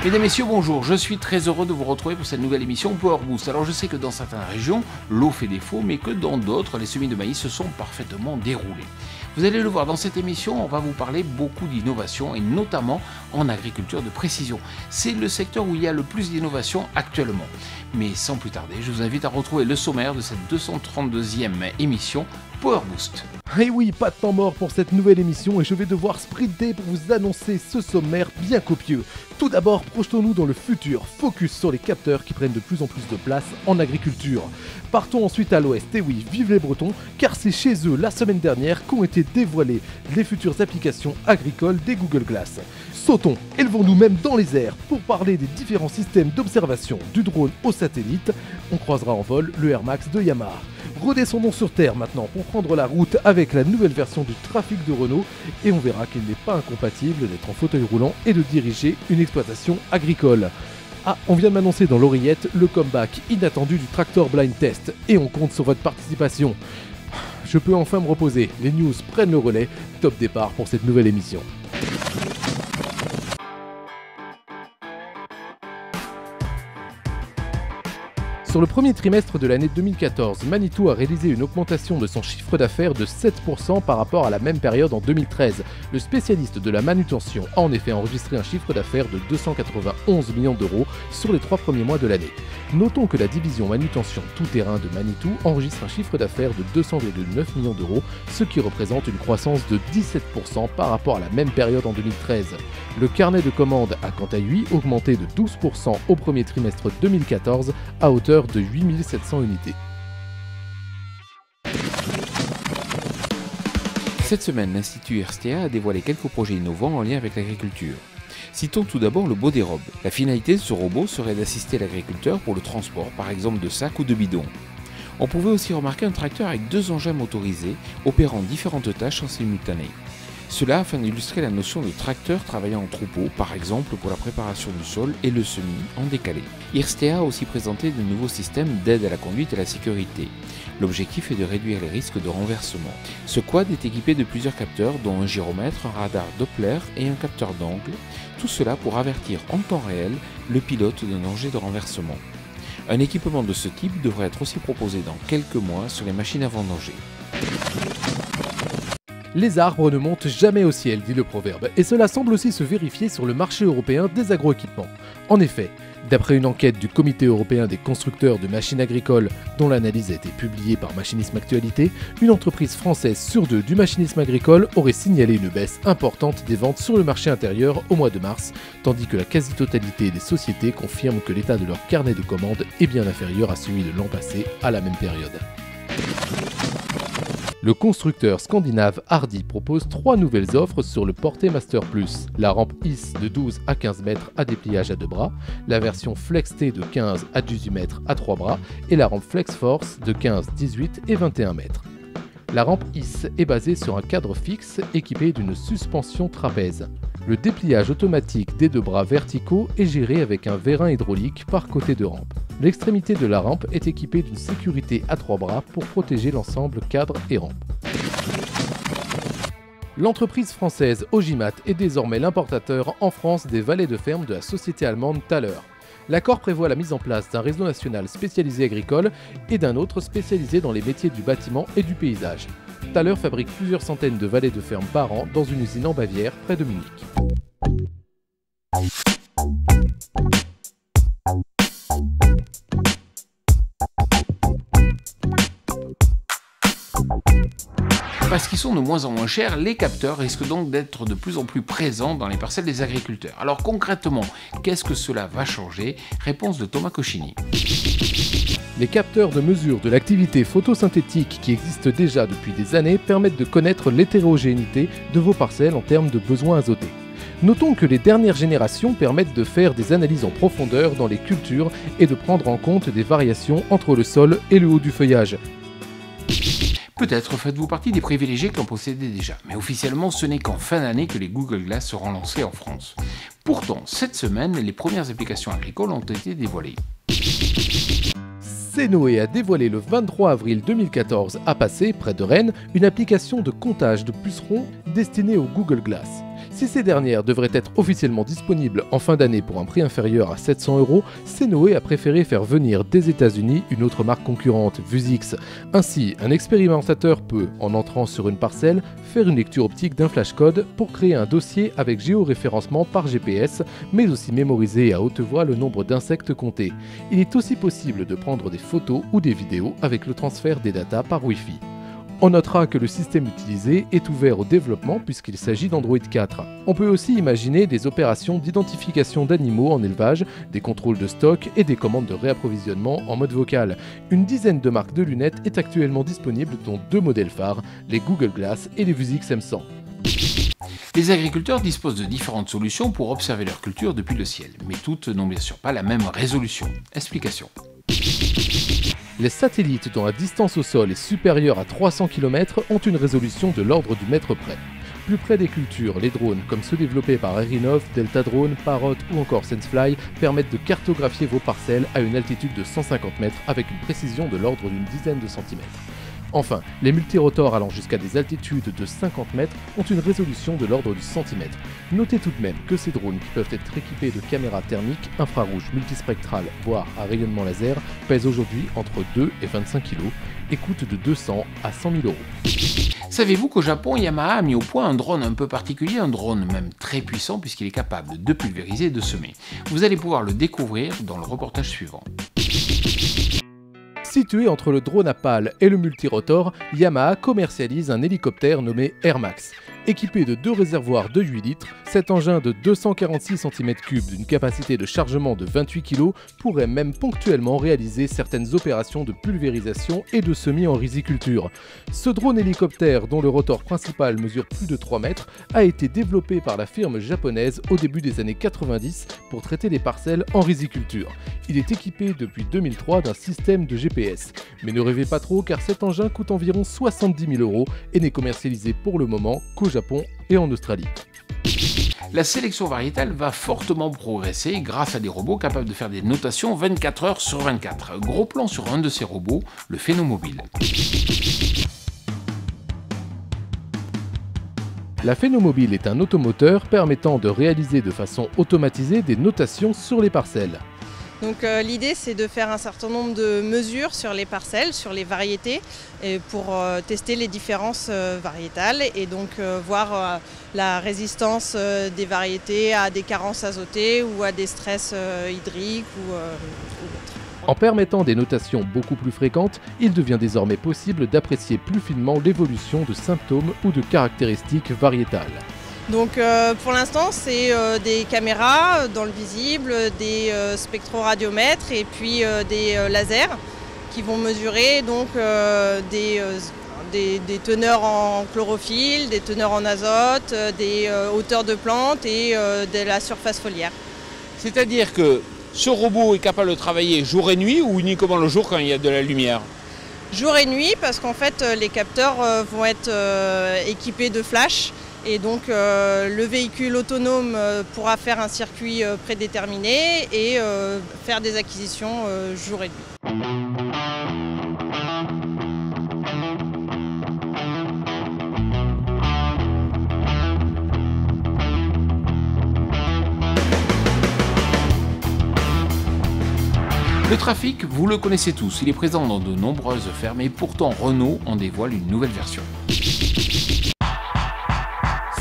Mesdames, Messieurs, bonjour, je suis très heureux de vous retrouver pour cette nouvelle émission Power Boost. Alors je sais que dans certaines régions, l'eau fait défaut, mais que dans d'autres, les semis de maïs se sont parfaitement déroulés. Vous allez le voir, dans cette émission, on va vous parler beaucoup d'innovation et notamment en agriculture de précision. C'est le secteur où il y a le plus d'innovation actuellement. Mais sans plus tarder, je vous invite à retrouver le sommaire de cette 232e émission Power Boost. Et oui, pas de temps mort pour cette nouvelle émission et je vais devoir sprinter pour vous annoncer ce sommaire bien copieux. Tout d'abord, projetons-nous dans le futur, focus sur les capteurs qui prennent de plus en plus de place en agriculture. Partons ensuite à l'ouest, et oui, vive les Bretons, car c'est chez eux la semaine dernière qu'ont été dévoilées les futures applications agricoles des Google Glass. Sautons, élevons-nous même dans les airs pour parler des différents systèmes d'observation du drone au satellite. On croisera en vol le Air Max de Yamaha. Redescendons sur Terre maintenant pour prendre la route avec la nouvelle version du trafic de Renault et on verra qu'il n'est pas incompatible d'être en fauteuil roulant et de diriger une exploitation agricole. Ah, on vient de m'annoncer dans l'oreillette le comeback inattendu du Tractor Blind Test et on compte sur votre participation. Je peux enfin me reposer, les news prennent le relais, top départ pour cette nouvelle émission. Sur le premier trimestre de l'année 2014, Manitou a réalisé une augmentation de son chiffre d'affaires de 7% par rapport à la même période en 2013. Le spécialiste de la manutention a en effet enregistré un chiffre d'affaires de 291 millions d'euros sur les 3 premiers mois de l'année. Notons que la division manutention tout-terrain de Manitou enregistre un chiffre d'affaires de 200,9 millions d'euros, ce qui représente une croissance de 17% par rapport à la même période en 2013. Le carnet de commandes a quant à lui augmenté de 12% au premier trimestre 2014 à hauteur de 8700 unités. Cette semaine, l'Institut RSTA a dévoilé quelques projets innovants en lien avec l'agriculture. Citons tout d'abord le bot dérobe. La finalité de ce robot serait d'assister l'agriculteur pour le transport, par exemple de sacs ou de bidons. On pouvait aussi remarquer un tracteur avec 2 engins motorisés opérant différentes tâches en simultané. Cela afin d'illustrer la notion de tracteur travaillant en troupeau, par exemple pour la préparation du sol et le semis en décalé. IRSTEA a aussi présenté de nouveaux systèmes d'aide à la conduite et à la sécurité. L'objectif est de réduire les risques de renversement. Ce quad est équipé de plusieurs capteurs dont un gyromètre, un radar Doppler et un capteur d'angle, tout cela pour avertir en temps réel le pilote d'un danger de renversement. Un équipement de ce type devrait être aussi proposé dans quelques mois sur les machines à vendanger. Les arbres ne montent jamais au ciel, dit le proverbe, et cela semble aussi se vérifier sur le marché européen des agroéquipements. En effet, d'après une enquête du Comité européen des constructeurs de machines agricoles, dont l'analyse a été publiée par Machinisme Actualité, une entreprise française sur 2 du machinisme agricole aurait signalé une baisse importante des ventes sur le marché intérieur au mois de mars, tandis que la quasi-totalité des sociétés confirment que l'état de leur carnet de commandes est bien inférieur à celui de l'an passé à la même période. Le constructeur scandinave Hardy propose 3 nouvelles offres sur le Porté Master Plus. La rampe IS de 12 à 15 mètres à dépliage à 2 bras, la version Flex T de 15 à 18 mètres à 3 bras et la rampe Flex Force de 15, 18 et 21 mètres. La rampe IS est basée sur un cadre fixe équipé d'une suspension trapèze. Le dépliage automatique des 2 bras verticaux est géré avec un vérin hydraulique par côté de rampe. L'extrémité de la rampe est équipée d'une sécurité à 3 bras pour protéger l'ensemble cadre et rampe. L'entreprise française Ogimat est désormais l'importateur en France des valets de ferme de la société allemande Thaler. L'accord prévoit la mise en place d'un réseau national spécialisé agricole et d'un autre spécialisé dans les métiers du bâtiment et du paysage. Thaler fabrique plusieurs centaines de valets de ferme par an dans une usine en Bavière près de Munich. Parce qu'ils sont de moins en moins chers, les capteurs risquent donc d'être de plus en plus présents dans les parcelles des agriculteurs. Alors concrètement, qu'est-ce que cela va changer? Réponse de Thomas Cochini. Les capteurs de mesure de l'activité photosynthétique qui existent déjà depuis des années permettent de connaître l'hétérogénéité de vos parcelles en termes de besoins azotés. Notons que les dernières générations permettent de faire des analyses en profondeur dans les cultures et de prendre en compte des variations entre le sol et le haut du feuillage. Peut-être faites-vous partie des privilégiés qui en possédaient déjà, mais officiellement ce n'est qu'en fin d'année que les Google Glass seront lancés en France. Pourtant, cette semaine, les premières applications agricoles ont été dévoilées. Senoé a dévoilé le 23 avril 2014 à Passé, près de Rennes, une application de comptage de pucerons destinée au Google Glass. Si ces dernières devraient être officiellement disponibles en fin d'année pour un prix inférieur à 700 €, Cenoe a préféré faire venir des États-Unis une autre marque concurrente, Vuzix. Ainsi, un expérimentateur peut, en entrant sur une parcelle, faire une lecture optique d'un flashcode pour créer un dossier avec géoréférencement par GPS, mais aussi mémoriser à haute voix le nombre d'insectes comptés. Il est aussi possible de prendre des photos ou des vidéos avec le transfert des datas par Wi-Fi. On notera que le système utilisé est ouvert au développement puisqu'il s'agit d'Android 4. On peut aussi imaginer des opérations d'identification d'animaux en élevage, des contrôles de stock et des commandes de réapprovisionnement en mode vocal. Une dizaine de marques de lunettes est actuellement disponible, dont 2 modèles phares, les Google Glass et les Vuzix M100. Les agriculteurs disposent de différentes solutions pour observer leur culture depuis le ciel, mais toutes n'ont bien sûr pas la même résolution. Explication. Les satellites dont la distance au sol est supérieure à 300 km ont une résolution de l'ordre du mètre près. Plus près des cultures, les drones, comme ceux développés par Airinov, Delta Drone, Parrot ou encore Sensefly, permettent de cartographier vos parcelles à une altitude de 150 mètres avec une précision de l'ordre d'une dizaine de centimètres. Enfin, les multirotors allant jusqu'à des altitudes de 50 mètres ont une résolution de l'ordre du centimètre. Notez tout de même que ces drones, qui peuvent être équipés de caméras thermiques, infrarouges, multispectrales, voire à rayonnement laser, pèsent aujourd'hui entre 2 et 25 kg et coûtent de 200 à 100 000 €. Savez-vous qu'au Japon, Yamaha a mis au point un drone un peu particulier, un drone même très puissant puisqu'il est capable de pulvériser et de semer. Vous allez pouvoir le découvrir dans le reportage suivant. Situé entre le drone à pales et le multirotor, Yamaha commercialise un hélicoptère nommé Air Max. Équipé de 2 réservoirs de 8 litres, cet engin de 246 cm3 d'une capacité de chargement de 28 kg pourrait même ponctuellement réaliser certaines opérations de pulvérisation et de semis en riziculture. Ce drone hélicoptère, dont le rotor principal mesure plus de 3 mètres, a été développé par la firme japonaise au début des années 90 pour traiter les parcelles en riziculture. Il est équipé depuis 2003 d'un système de GPS. Mais ne rêvez pas trop car cet engin coûte environ 70 000 € et n'est commercialisé pour le moment qu'au Japon et en Australie. La sélection variétale va fortement progresser grâce à des robots capables de faire des notations 24 heures sur 24. Gros plan sur un de ces robots, le Phénomobile. La Phénomobile est un automoteur permettant de réaliser de façon automatisée des notations sur les parcelles. Donc l'idée c'est de faire un certain nombre de mesures sur les parcelles, sur les variétés, et pour tester les différences variétales et donc voir la résistance des variétés à des carences azotées ou à des stress hydriques ou d'autres. En permettant des notations beaucoup plus fréquentes, il devient désormais possible d'apprécier plus finement l'évolution de symptômes ou de caractéristiques variétales. Donc pour l'instant c'est des caméras dans le visible, des spectroradiomètres et puis des lasers qui vont mesurer donc des teneurs en chlorophylle, des teneurs en azote, des hauteurs de plantes et de la surface foliaire. C'est-à-dire que ce robot est capable de travailler jour et nuit ou uniquement le jour quand il y a de la lumière? Jour et nuit parce qu'en fait les capteurs vont être équipés de flash. Et donc le véhicule autonome pourra faire un circuit prédéterminé et faire des acquisitions jour et nuit. Le trafic, vous le connaissez tous, il est présent dans de nombreuses fermes et pourtant Renault en dévoile une nouvelle version.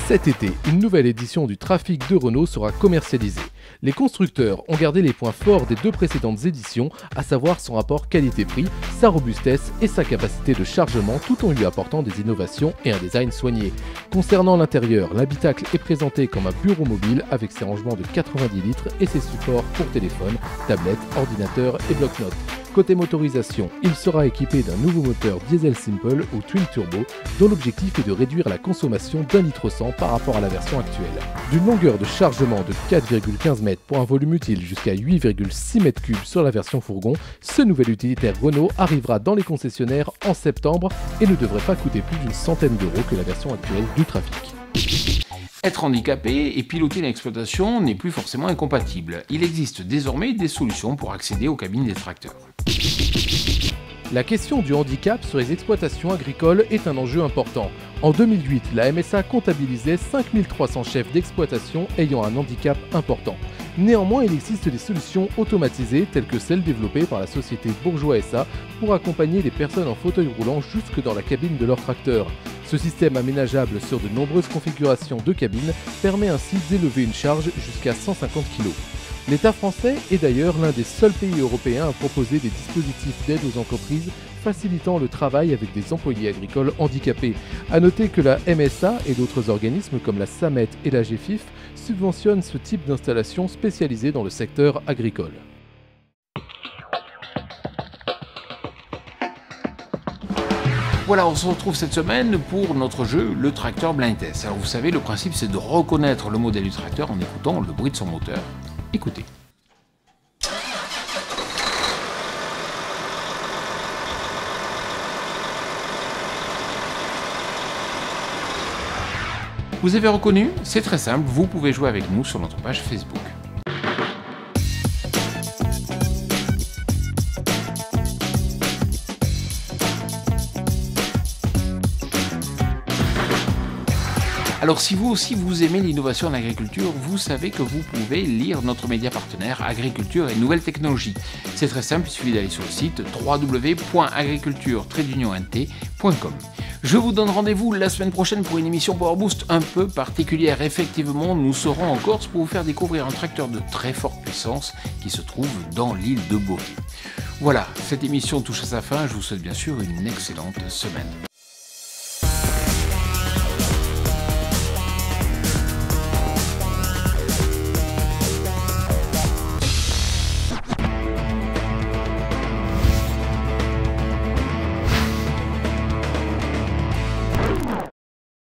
Cet été, une nouvelle édition du Trafic de Renault sera commercialisée. Les constructeurs ont gardé les points forts des 2 précédentes éditions, à savoir son rapport qualité-prix, sa robustesse et sa capacité de chargement, tout en lui apportant des innovations et un design soigné. Concernant l'intérieur, l'habitacle est présenté comme un bureau mobile avec ses rangements de 90 litres et ses supports pour téléphone, tablette, ordinateur et bloc-notes. Côté motorisation, il sera équipé d'un nouveau moteur diesel simple ou twin turbo dont l'objectif est de réduire la consommation d'1,1 litre par rapport à la version actuelle. D'une longueur de chargement de 4,15 mètres pour un volume utile jusqu'à 8,6 mètres cubes sur la version fourgon, ce nouvel utilitaire Renault arrivera dans les concessionnaires en septembre et ne devrait pas coûter plus d'une centaine d'euros que la version actuelle du Trafic. Être handicapé et piloter une exploitation n'est plus forcément incompatible. Il existe désormais des solutions pour accéder aux cabines des tracteurs. La question du handicap sur les exploitations agricoles est un enjeu important. En 2008, la MSA comptabilisait 5300 chefs d'exploitation ayant un handicap important. Néanmoins, il existe des solutions automatisées telles que celles développées par la société Bourgeois SA pour accompagner les personnes en fauteuil roulant jusque dans la cabine de leur tracteur. Ce système aménageable sur de nombreuses configurations de cabine permet ainsi d'élever une charge jusqu'à 150 kg. L'État français est d'ailleurs l'un des seuls pays européens à proposer des dispositifs d'aide aux entreprises facilitant le travail avec des employés agricoles handicapés. A noter que la MSA et d'autres organismes comme la SAMET et la GFIF subventionnent ce type d'installation spécialisée dans le secteur agricole. Voilà, on se retrouve cette semaine pour notre jeu, le tracteur blind test. Alors vous savez, le principe c'est de reconnaître le modèle du tracteur en écoutant le bruit de son moteur. Écoutez. Vous avez reconnu? C'est très simple, vous pouvez jouer avec nous sur notre page Facebook. Alors si vous aussi vous aimez l'innovation en agriculture, vous savez que vous pouvez lire notre média partenaire Agriculture et Nouvelles Technologies. C'est très simple, il suffit d'aller sur le site www.agriculture-nt.com. Je vous donne rendez-vous la semaine prochaine pour une émission Power Boost un peu particulière. Effectivement, nous serons en Corse pour vous faire découvrir un tracteur de très forte puissance qui se trouve dans l'île de Beauvais. Voilà, cette émission touche à sa fin, je vous souhaite bien sûr une excellente semaine.